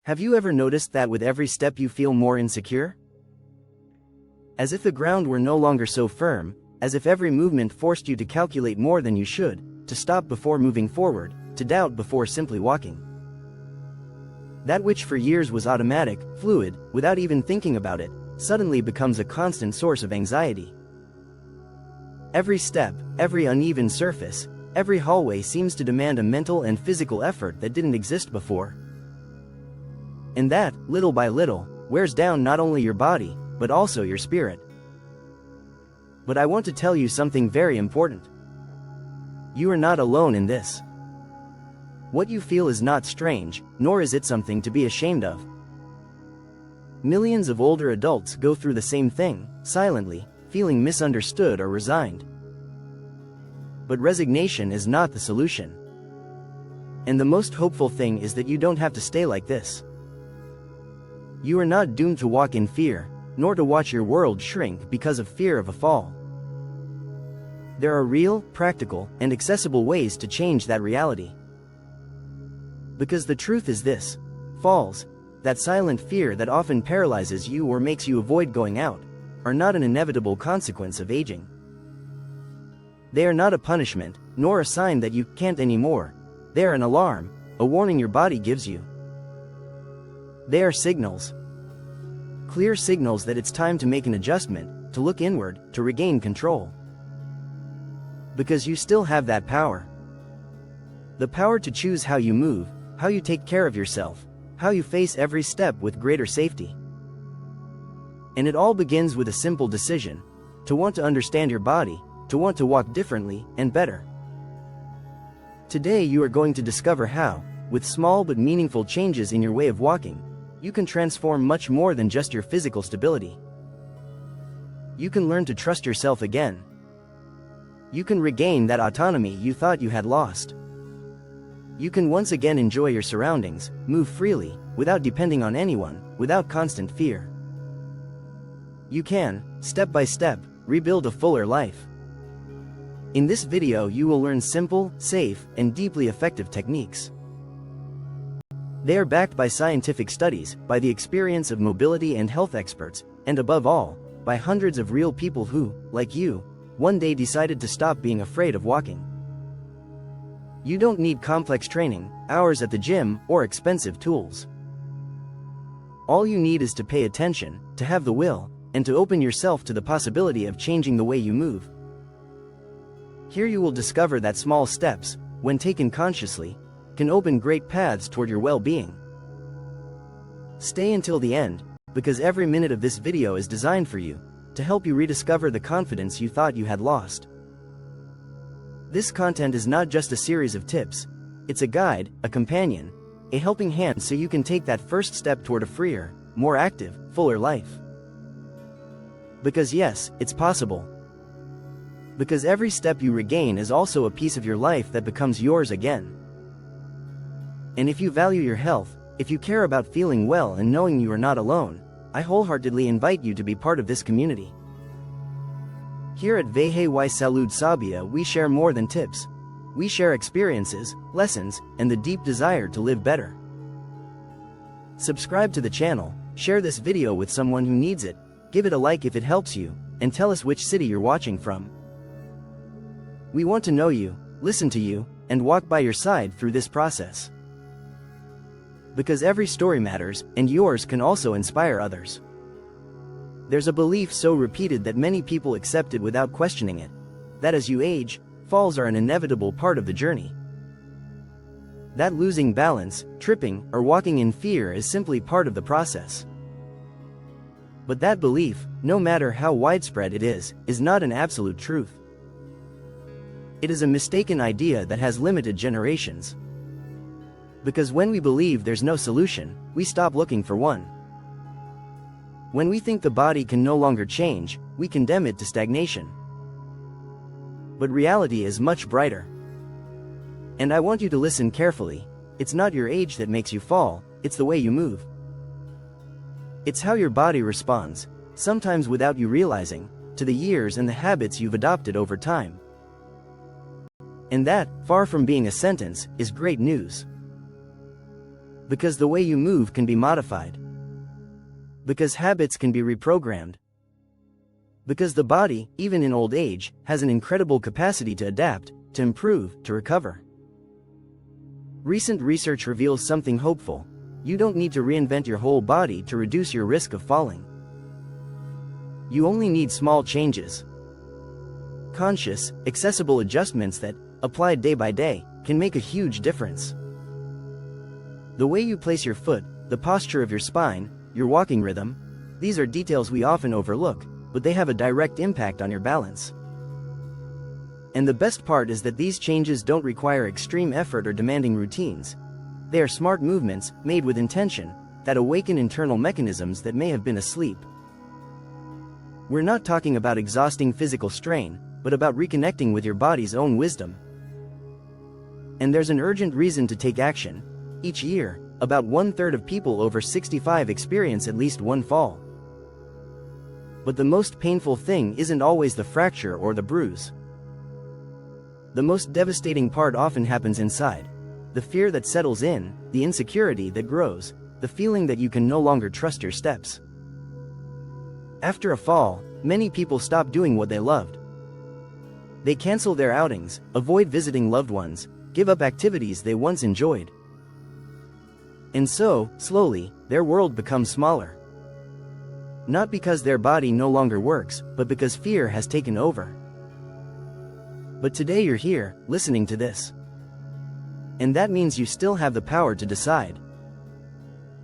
Have you ever noticed that with every step you feel more insecure? As if the ground were no longer so firm, as if every movement forced you to calculate more than you should, to stop before moving forward, to doubt before simply walking. That which for years was automatic, fluid, without even thinking about it, suddenly becomes a constant source of anxiety. Every step, every uneven surface, every hallway seems to demand a mental and physical effort that didn't exist before. And that, little by little, wears down not only your body, but also your spirit. But I want to tell you something very important. You are not alone in this. What you feel is not strange, nor is it something to be ashamed of. Millions of older adults go through the same thing, silently, feeling misunderstood or resigned. But resignation is not the solution. And the most hopeful thing is that you don't have to stay like this. You are not doomed to walk in fear, nor to watch your world shrink because of fear of a fall. There are real, practical, and accessible ways to change that reality. Because the truth is this: falls, that silent fear that often paralyzes you or makes you avoid going out, are not an inevitable consequence of aging. They are not a punishment, nor a sign that you can't anymore. They are an alarm, a warning your body gives you. They are signals. Clear signals that it's time to make an adjustment, to look inward, to regain control. Because you still have that power. The power to choose how you move, how you take care of yourself, how you face every step with greater safety. And it all begins with a simple decision: to want to understand your body, to want to walk differently and better. Today you are going to discover how, with small but meaningful changes in your way of walking, you can transform much more than just your physical stability. You can learn to trust yourself again. You can regain that autonomy you thought you had lost. You can once again enjoy your surroundings, move freely, without depending on anyone, without constant fear. You can, step by step, rebuild a fuller life. In this video you will learn simple, safe, and deeply effective techniques. They are backed by scientific studies, by the experience of mobility and health experts, and above all, by hundreds of real people who, like you, one day decided to stop being afraid of walking. You don't need complex training, hours at the gym, or expensive tools. All you need is to pay attention, to have the will, and to open yourself to the possibility of changing the way you move. Here you will discover that small steps, when taken consciously, can open great paths toward your well-being. Stay until the end, because every minute of this video is designed for you, to help you rediscover the confidence you thought you had lost. This content is not just a series of tips, it's a guide, a companion, a helping hand so you can take that first step toward a freer, more active, fuller life. Because yes, it's possible. Because every step you regain is also a piece of your life that becomes yours again. And if you value your health, if you care about feeling well and knowing you are not alone, I wholeheartedly invite you to be part of this community. Here at Vehe y Salud Sabia we share more than tips. We share experiences, lessons, and the deep desire to live better. Subscribe to the channel, share this video with someone who needs it, give it a like if it helps you, and tell us which city you're watching from. We want to know you, listen to you, and walk by your side through this process. Because every story matters, and yours can also inspire others. There's a belief so repeated that many people accept it without questioning it, that as you age, falls are an inevitable part of the journey. That losing balance, tripping, or walking in fear is simply part of the process. But that belief, no matter how widespread it is not an absolute truth. It is a mistaken idea that has limited generations. Because when we believe there's no solution, we stop looking for one. When we think the body can no longer change, we condemn it to stagnation. But reality is much brighter. And I want you to listen carefully. It's not your age that makes you fall, it's the way you move. It's how your body responds, sometimes without you realizing, to the years and the habits you've adopted over time. And that, far from being a sentence, is great news. Because the way you move can be modified. Because habits can be reprogrammed. Because the body, even in old age, has an incredible capacity to adapt, to improve, to recover. Recent research reveals something hopeful. You don't need to reinvent your whole body to reduce your risk of falling. You only need small changes. Conscious, accessible adjustments that, applied day by day, can make a huge difference. The way you place your foot, the posture of your spine, your walking rhythm, these are details we often overlook, but they have a direct impact on your balance. And the best part is that these changes don't require extreme effort or demanding routines. They are smart movements, made with intention, that awaken internal mechanisms that may have been asleep. We're not talking about exhausting physical strain, but about reconnecting with your body's own wisdom. And there's an urgent reason to take action. Each year, about 1/3 of people over 65 experience at least one fall. But the most painful thing isn't always the fracture or the bruise. The most devastating part often happens inside. The fear that settles in, the insecurity that grows, the feeling that you can no longer trust your steps. After a fall, many people stop doing what they loved. They cancel their outings, avoid visiting loved ones, give up activities they once enjoyed. And so, slowly, their world becomes smaller. Not because their body no longer works, but because fear has taken over. But today you're here, listening to this. And that means you still have the power to decide.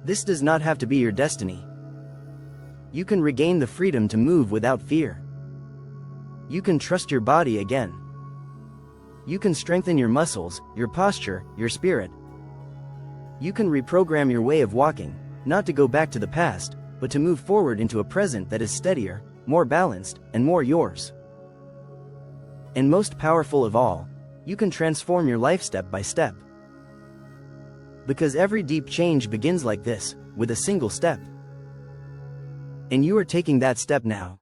This does not have to be your destiny. You can regain the freedom to move without fear. You can trust your body again. You can strengthen your muscles, your posture, your spirit. You can reprogram your way of walking, not to go back to the past, but to move forward into a present that is steadier, more balanced, and more yours. And most powerful of all, you can transform your life step by step. Because every deep change begins like this, with a single step. And you are taking that step now.